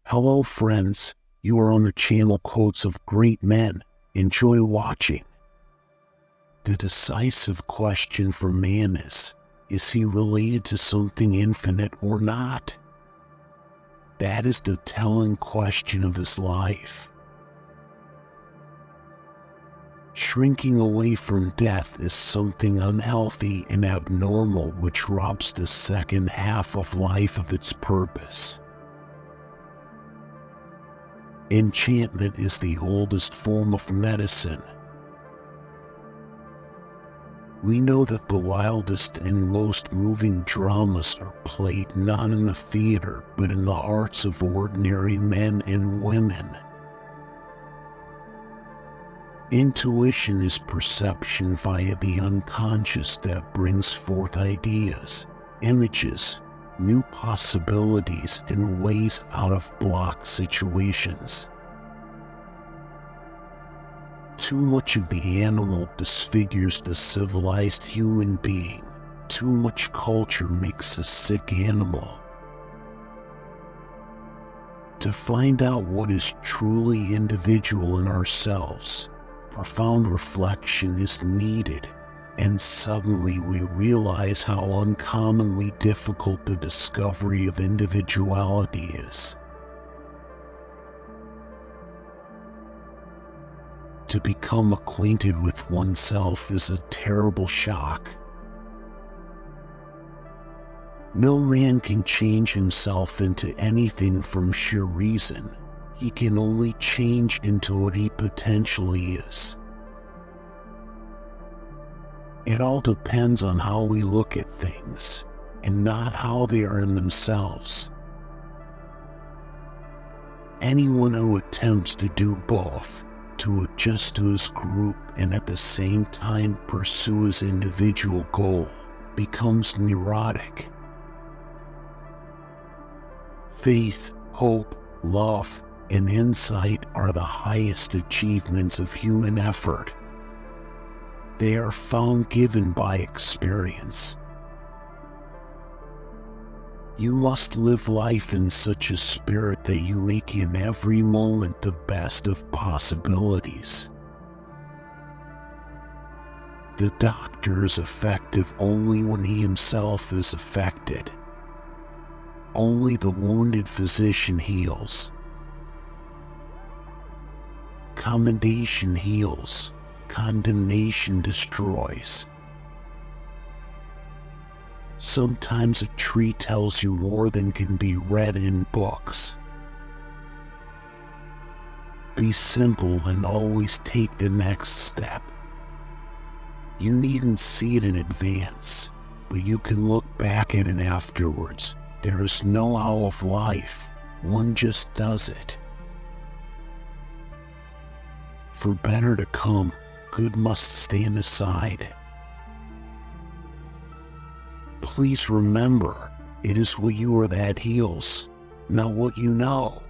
Hello friends, you are on the channel Quotes of Great Men. Enjoy watching. The decisive question for man is he related to something infinite or not? That is the telling question of his life. Shrinking away from death is something unhealthy and abnormal which robs the second half of life of its purpose. Enchantment is the oldest form of medicine. We know that the wildest and most moving dramas are played not in the theater but in the hearts of ordinary men and women. Intuition is perception via the unconscious that brings forth ideas, images, new possibilities, and ways out of blocked situations. Too much of the animal disfigures the civilized human being. Too much culture makes a sick animal. To find out what is truly individual in ourselves, profound reflection is needed, and suddenly we realize how uncommonly difficult the discovery of individuality is. To become acquainted with oneself is a terrible shock. No man can change himself into anything from sheer reason. He can only change into what he potentially is. It all depends on how we look at things, and not how they are in themselves. Anyone who attempts to do both, to adjust to his group and at the same time pursue his individual goal, becomes neurotic. Faith, hope, love, and insight are the highest achievements of human effort. They are found given by experience. You must live life in such a spirit that you make in every moment the best of possibilities. The doctor is effective only when he himself is affected. Only the wounded physician heals. Commendation heals. Condemnation destroys. Sometimes a tree tells you more than can be read in books. Be simple and always take the next step. You needn't see it in advance, but you can look back at it afterwards. There is no how of life, one just does it. For better to come, good must stand aside. Please remember, it is what you are that heals, not what you know.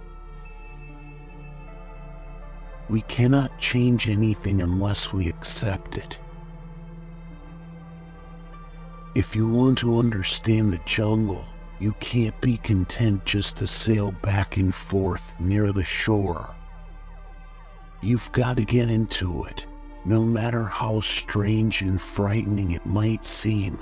We cannot change anything unless we accept it. If you want to understand the jungle, you can't be content just to sail back and forth near the shore. You've got to get into it, no matter how strange and frightening it might seem.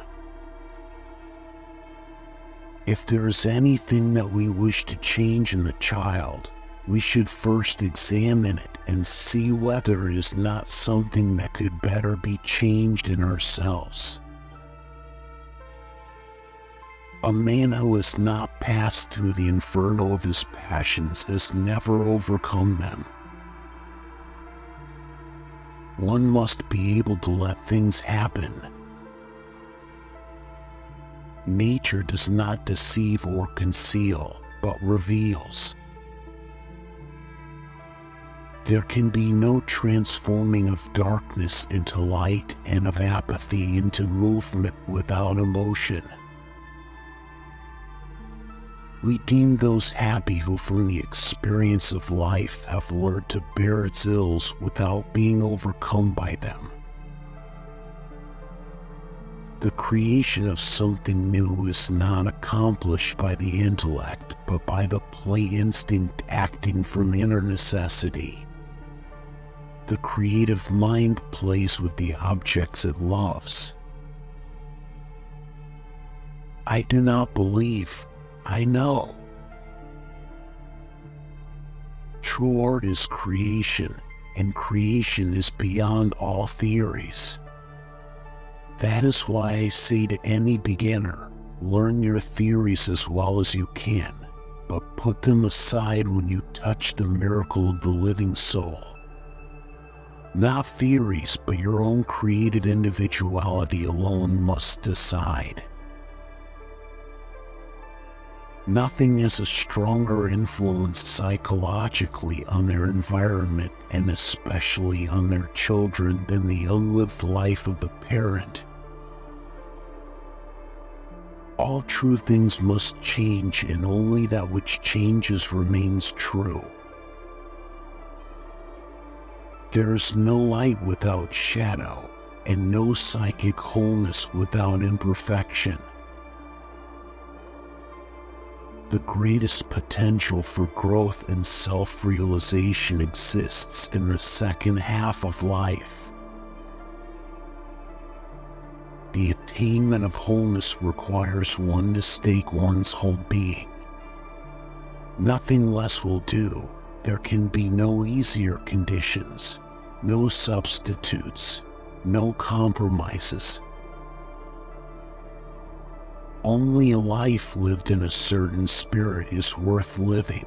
If there is anything that we wish to change in the child, we should first examine it and see whether it is not something that could better be changed in ourselves. A man who has not passed through the inferno of his passions has never overcome them. One must be able to let things happen. Nature does not deceive or conceal, but reveals. There can be no transforming of darkness into light and of apathy into movement without emotion. We deem those happy who from the experience of life have learned to bear its ills without being overcome by them. The creation of something new is not accomplished by the intellect, but by the play instinct acting from inner necessity. The creative mind plays with the objects it loves. I do not believe, I know. True art is creation, and creation is beyond all theories. That is why I say to any beginner, learn your theories as well as you can, but put them aside when you touch the miracle of the living soul. Not theories, but your own creative individuality alone must decide. Nothing has a stronger influence psychologically on their environment and especially on their children than the unlived life of the parent. All true things must change, and only that which changes remains true. There is no light without shadow, and no psychic wholeness without imperfection. The greatest potential for growth and self-realization exists in the second half of life. The attainment of wholeness requires one to stake one's whole being. Nothing less will do. There can be no easier conditions, no substitutes, no compromises. Only a life lived in a certain spirit is worth living.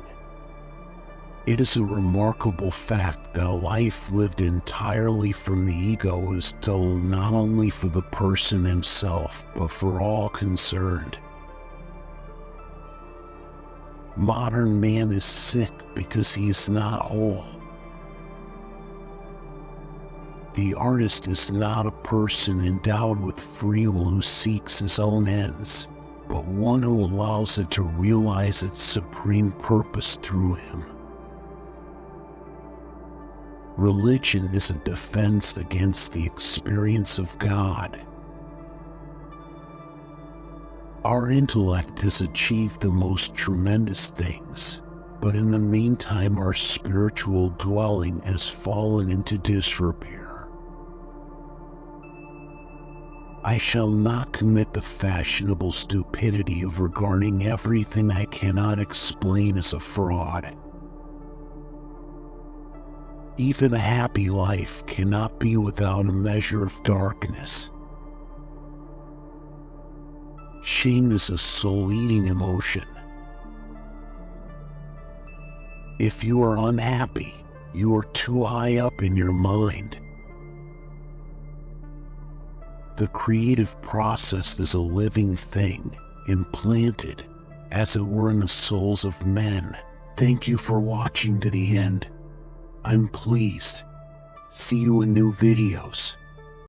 It is a remarkable fact that a life lived entirely from the ego is dull not only for the person himself, but for all concerned. Modern man is sick because he is not whole. The artist is not a person endowed with free will who seeks his own ends, but one who allows it to realize its supreme purpose through him. Religion is a defense against the experience of God. Our intellect has achieved the most tremendous things, but in the meantime our spiritual dwelling has fallen into disrepair. I shall not commit the fashionable stupidity of regarding everything I cannot explain as a fraud. Even a happy life cannot be without a measure of darkness. Shame is a soul-eating emotion. If you are unhappy, you are too high up in your mind. The creative process is a living thing, implanted, as it were, in the souls of men. Thank you for watching to the end. I'm pleased. See you in new videos.